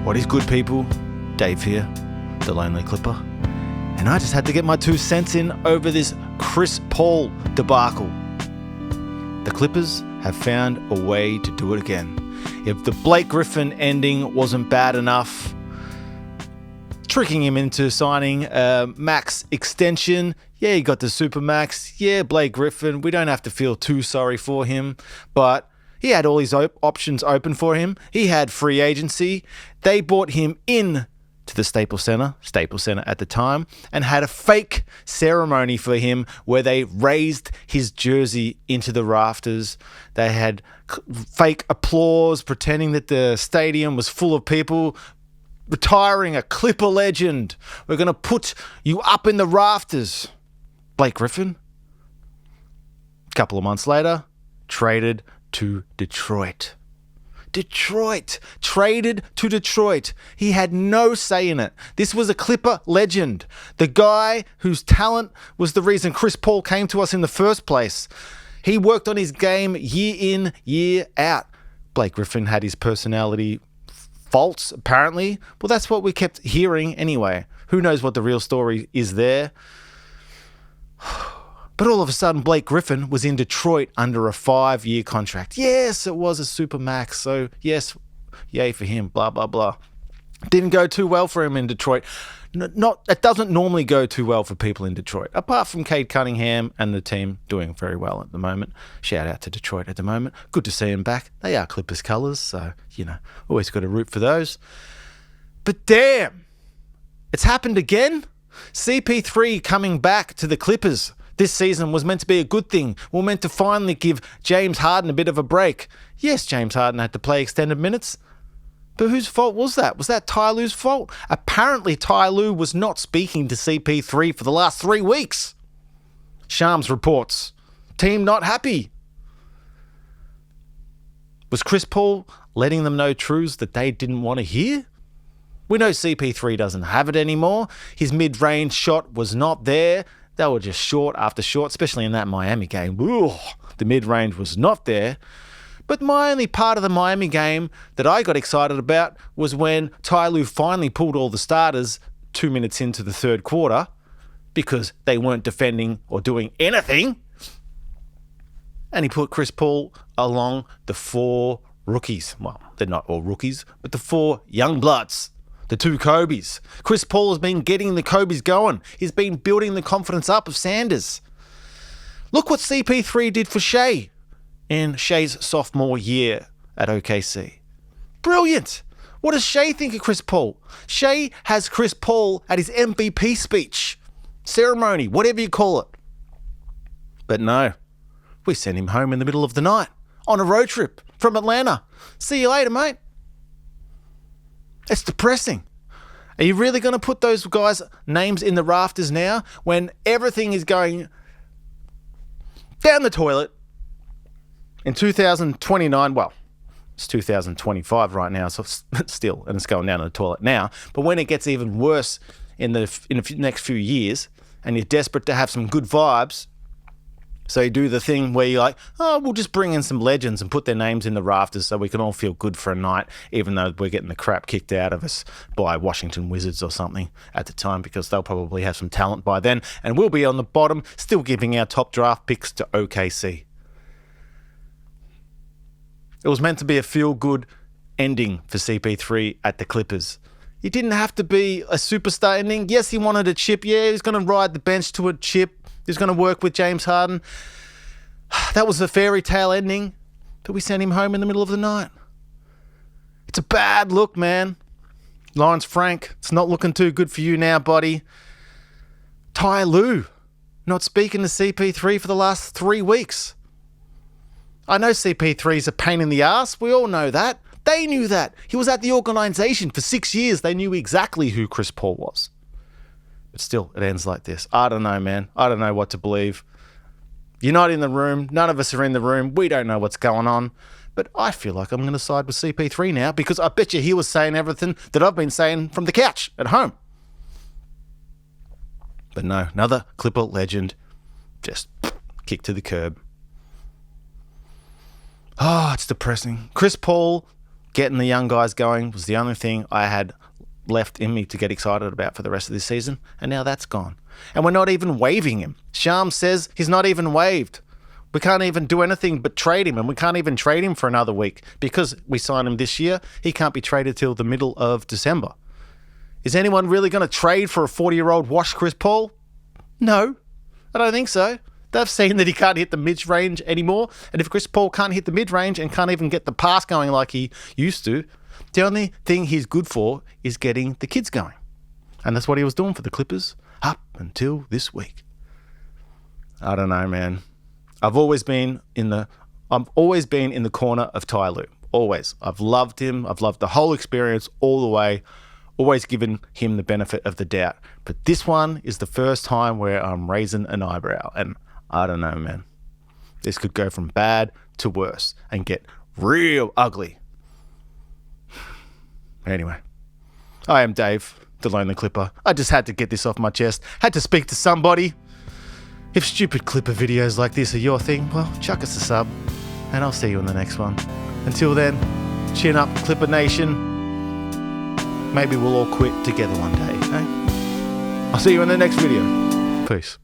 What is good, people? Dave here, the Lonely Clipper. And I just had to get my 2 cents in over this Chris Paul debacle. The Clippers have found a way to do it again. If the Blake Griffin ending wasn't bad enough, tricking him into signing a max extension. Yeah, he got the super max. Yeah, Blake Griffin, we don't have to feel too sorry for him, but he had all his options open for him. He had free agency. They brought him in to the Staples Center at the time, and had a fake ceremony for him where they raised his jersey into the rafters. They had fake applause, pretending that the stadium was full of people, retiring a Clipper legend. We're going to put you up in the rafters. Blake Griffin, a couple of months later, traded to Detroit. Traded to Detroit. He had no say in it. This was a Clipper legend. The guy whose talent was the reason Chris Paul came to us in the first place. He worked on his game year in, year out. Blake Griffin had his personality faults, apparently. Well, that's what we kept hearing anyway. Who knows what the real story is there? But all of a sudden, Blake Griffin was in Detroit under a 5-year contract. Yes, it was a super max. So yes, yay for him, blah, blah, blah. Didn't go too well for him in Detroit. It doesn't normally go too well for people in Detroit, apart from Cade Cunningham and the team doing very well at the moment. Shout out to Detroit at the moment. Good to see him back. They are Clippers colours, so, always got to root for those. But damn, it's happened again. CP3 coming back to the Clippers this season was meant to be a good thing. We're meant to finally give James Harden a bit of a break. Yes, James Harden had to play extended minutes. But whose fault was that? Was that Ty Lue's fault? Apparently, Ty Lue was not speaking to CP3 for the last 3 weeks. Shams reports. Team not happy. Was Chris Paul letting them know truths that they didn't want to hear? We know CP3 doesn't have it anymore. His mid-range shot was not there. They were just short after short, especially in that Miami game. Ooh, the mid-range was not there. But my only part of the Miami game that I got excited about was when Ty Lue finally pulled all the starters 2 minutes into the third quarter because they weren't defending or doing anything. And he put Chris Paul along the 4 rookies. Well, they're not all rookies, but the 4 young bloods. The 2 Kobe's. Chris Paul has been getting the Kobe's going. He's been building the confidence up of Sanders. Look what CP3 did for Shea in Shea's sophomore year at OKC. Brilliant. What does Shea think of Chris Paul? Shea has Chris Paul at his MVP speech, ceremony, whatever you call it. But no, we sent him home in the middle of the night on a road trip from Atlanta. See you later, mate. It's depressing. Are you really going to put those guys' names in the rafters now when everything is going down the toilet in 2029? Well, it's 2025 right now, so still, and it's going down the toilet now. But when it gets even worse in the next few years, and you're desperate to have some good vibes, so you do the thing where you're like, oh, we'll just bring in some legends and put their names in the rafters so we can all feel good for a night, even though we're getting the crap kicked out of us by Washington Wizards or something at the time, because they'll probably have some talent by then, and we'll be on the bottom, still giving our top draft picks to OKC. It was meant to be a feel-good ending for CP3 at the Clippers. It didn't have to be a superstar ending. Yes, he wanted a chip. Yeah, he was going to ride the bench to a chip. He's going to work with James Harden. That was a fairy tale ending, but we sent him home in the middle of the night. It's a bad look, man. Lawrence Frank, it's not looking too good for you now, buddy. Ty Lue, not speaking to CP3 for the last 3 weeks. I know CP3's a pain in the ass. We all know that. They knew that. He was at the organization for 6 years. They knew exactly who Chris Paul was. But still, it ends like this. I don't know, man. I don't know what to believe. You're not in the room. None of us are in the room. We don't know what's going on. But I feel like I'm going to side with CP3 now, because I bet you he was saying everything that I've been saying from the couch at home. But no, another Clipper legend just kicked to the curb. Oh, it's depressing. Chris Paul getting the young guys going was the only thing I had left in me to get excited about for the rest of this season, and now that's gone. And we're not even waiving him. Shams says he's not even waived. We can't even do anything but trade him, and we can't even trade him for another week because we signed him this year. He can't be traded till the middle of December. Is anyone really going to trade for a 40-year-old washed Chris Paul? No, I don't think so. They've seen that he can't hit the mid-range anymore, and if Chris Paul can't hit the mid-range and can't even get the pass going like he used to, the only thing he's good for is getting the kids going. And that's what he was doing for the Clippers up until this week. I don't know, man. I've always been in the corner of Ty Lue. Always. I've loved him. I've loved the whole experience all the way. Always given him the benefit of the doubt. But this one is the first time where I'm raising an eyebrow. And I don't know, man. This could go from bad to worse and get real ugly. Anyway, I am Dave, the Lonely Clipper. I just had to get this off my chest. Had to speak to somebody. If stupid Clipper videos like this are your thing, well, chuck us a sub, and I'll see you in the next one. Until then, chin up, Clipper Nation. Maybe we'll all quit together one day, eh? I'll see you in the next video. Peace.